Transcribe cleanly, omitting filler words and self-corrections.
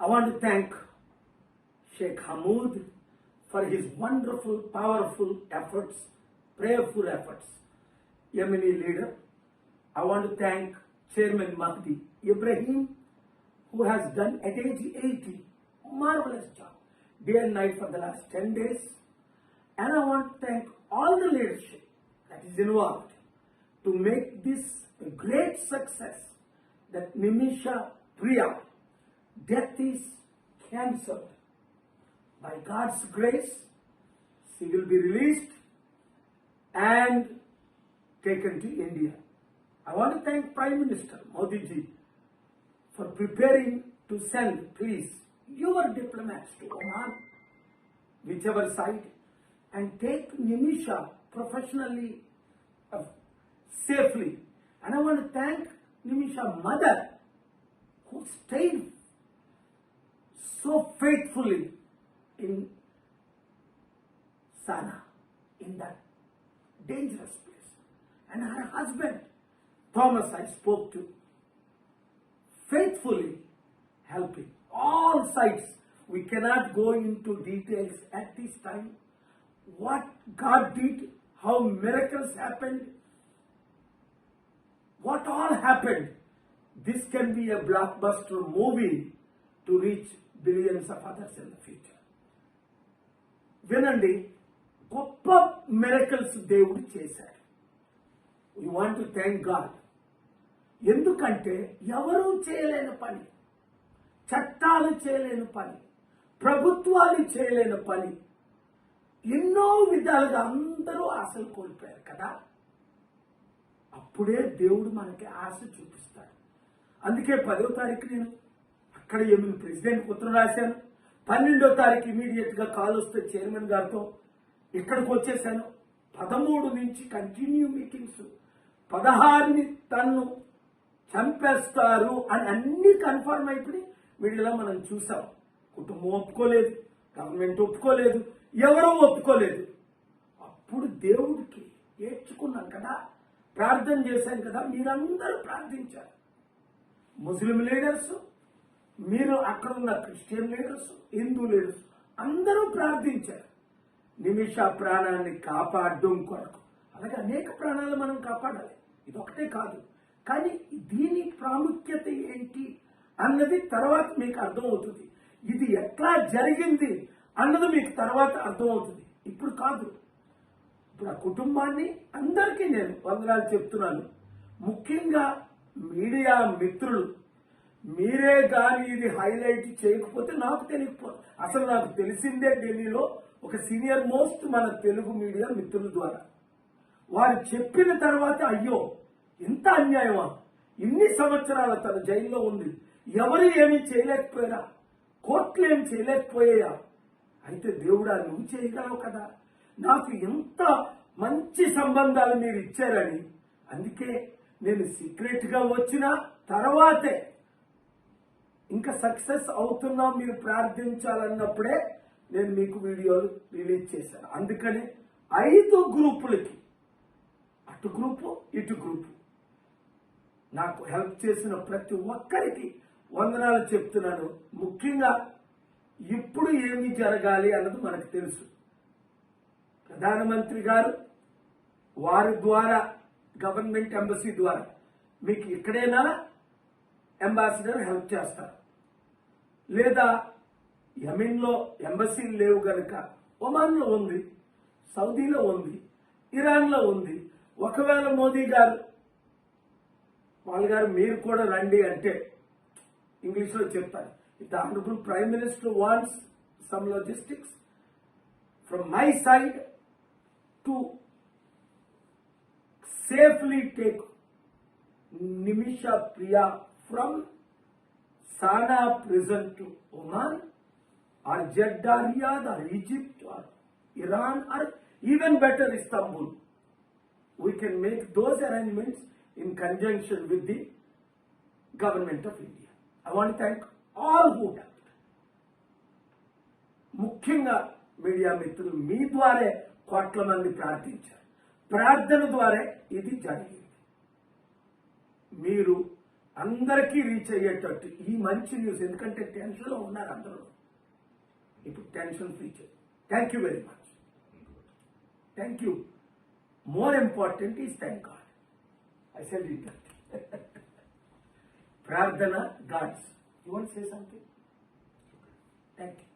I want to thank Sheikh Hamoud for his wonderful, powerful efforts, prayerful efforts. Yemeni leader. I want to thank Chairman Mahdi Ibrahim, who has done at age 80 marvelous job, day and night for the last 10 days. And I want to thank all the leadership that is involved to make this a great success, that Nimisha Priya death is cancelled. By God's grace, she will be released and taken to India. I want to thank Prime Minister Modi ji for preparing to send, please, your diplomats to Oman, whichever side, and take Nimisha professionally, safely. And I want to thank Nimisha's mother, who stayed so faithfully in Sana, in that dangerous place. And her husband, Thomas, I spoke to, faithfully helping all sides. We cannot go into details at this time. What God did, how miracles happened, what all happened. This can be a blockbuster movie to reach billions of others in the future. వినండి, గొప్ప miracles దేవుడు చేశాడు. We want to thank God. ఎందుకంటే ఎవరూ చేయలేని పని, చట్టాలు చేయలేని పని, ప్రభుత్వాలు చేయలేని పని, ఎన్నో విధాలుగా అందరూ ఆశలు కోల్పోయారు కదా. అప్పుడే దేవుడు మనకి ఆశ చూపిస్తాడు. అందుకే 10వ తారీఖు నేను అక్కడ ఏమైనా ప్రెసిడెంట్కి ఉత్తరం రాశాను. 12వ తారీఖు ఇమీడియట్గా కాల్ వస్తే చైర్మన్ గారితో ఇక్కడికి వచ్చేసాను. 13 నుంచి కంటిన్యూ మీటింగ్స్. 16ని తన్ను చంపేస్తారు అని అన్ని కన్ఫర్మ్ అయిపోయి వీడియోలో మనం చూసాం. కుటుంబం ఒప్పుకోలేదు, గవర్నమెంట్ ఒప్పుకోలేదు, ఎవరూ ఒప్పుకోలేదు. అప్పుడు దేవుడికి ఏడ్చుకున్నాం కదా, ప్రార్థన చేశాం కదా. మీరందరూ ప్రార్థించారు. ముస్లిం లీడర్స్, మీరు అక్కడ ఉన్న క్రిస్టియన్ లీడర్స్, హిందూ లీడర్స్ అందరూ ప్రార్థించారు నిమిష ప్రాణాన్ని కాపాడడం కొరకు. అలాగే అనేక ప్రాణాలు మనం కాపాడాలి, ఇదొకటే కాదు. కానీ దీని ప్రాముఖ్యత ఏంటి అన్నది తర్వాత మీకు అర్థమవుతుంది. ఇది ఎట్లా జరిగింది అన్నది మీకు తర్వాత అర్థమవుతుంది, ఇప్పుడు కాదు. ఇప్పుడు ఆ కుటుంబాన్ని అందరికీ నేను వందనాలు చెప్తున్నాను. ముఖ్యంగా మీడియా మిత్రులు, మీరే కానీ ఇది హైలైట్ చేయకపోతే నాకు తెలియకపోదు. అసలు నాకు తెలిసిందే ఢిల్లీలో ఒక సీనియర్ మోస్ట్ మన తెలుగు మీడియా మిత్రుల ద్వారా. వారు చెప్పిన తర్వాత అయ్యో ఇంత అన్యాయమా, ఇన్ని సంవత్సరాల తన జైల్లో ఉంది, ఎవరు ఏమీ చేయలేకపోయారా, కోర్టులు ఏమి చేయలేకపోయాయా, అయితే దేవుడా నువ్వు చేయగలవు కదా, నాకు ఎంత మంచి సంబంధాలు మీరు ఇచ్చారని. అందుకే నేను సీక్రెట్ గా వచ్చిన తర్వాతే ఇంకా సక్సెస్ అవుతున్నా మీరు ప్రార్థించాలన్నప్పుడే నేను మీకు వీడియోలు రిలీజ్ చేశాను. అందుకని 5 గ్రూపులకి, అటు గ్రూపు ఇటు గ్రూపు, నాకు హెల్ప్ చేసిన ప్రతి ఒక్కరికి వందనాలు చెప్తున్నాను. ముఖ్యంగా ఇప్పుడు ఏమి జరగాలి అన్నది మనకు తెలుసు. ప్రధానమంత్రి గారు వారి ద్వారా, గవర్నమెంట్ ఎంబసీ ద్వారా మీకు ఇక్కడైనా అంబాసిడర్ హెల్ప్ చేస్తారు. లేదా యెమెన్లో ఎంబసీలు లేవు గనుక ఒమాన్లో ఉంది, సౌదీలో ఉంది, ఇరాన్లో ఉంది. ఒకవేళ మోదీ గారు వాళ్ళ గారు మీరు కూడా రండి అంటే ఇంగ్లీష్లో చెప్తారు. If the honourable prime minister wants some logistics from my side to safely take Nimisha Priya from Sana prison to Oman or Jeddah, Riyadh or Egypt or Iran or even better Istanbul. We can make those arrangements in conjunction with the government of India. I want to thank all who helped. ముఖ్యంగా media మిత్రులు మీ ద్వారా కోట్ల మంది ప్రార్థించారు. ప్రార్థన ద్వారా ఇది జరిగింది. మీరు అందరికీ రీచ్ అయ్యేటట్టు ఈ మంచి న్యూస్, ఎందుకంటే టెన్షన్లో ఉన్నారు అందరూ, ఇప్పుడు టెన్షన్ ఫ్రీ చేయండి. Thank you very much. Thank you. More important is thank God. I sell it. ప్రార్థన gods. You want say something? Thank you.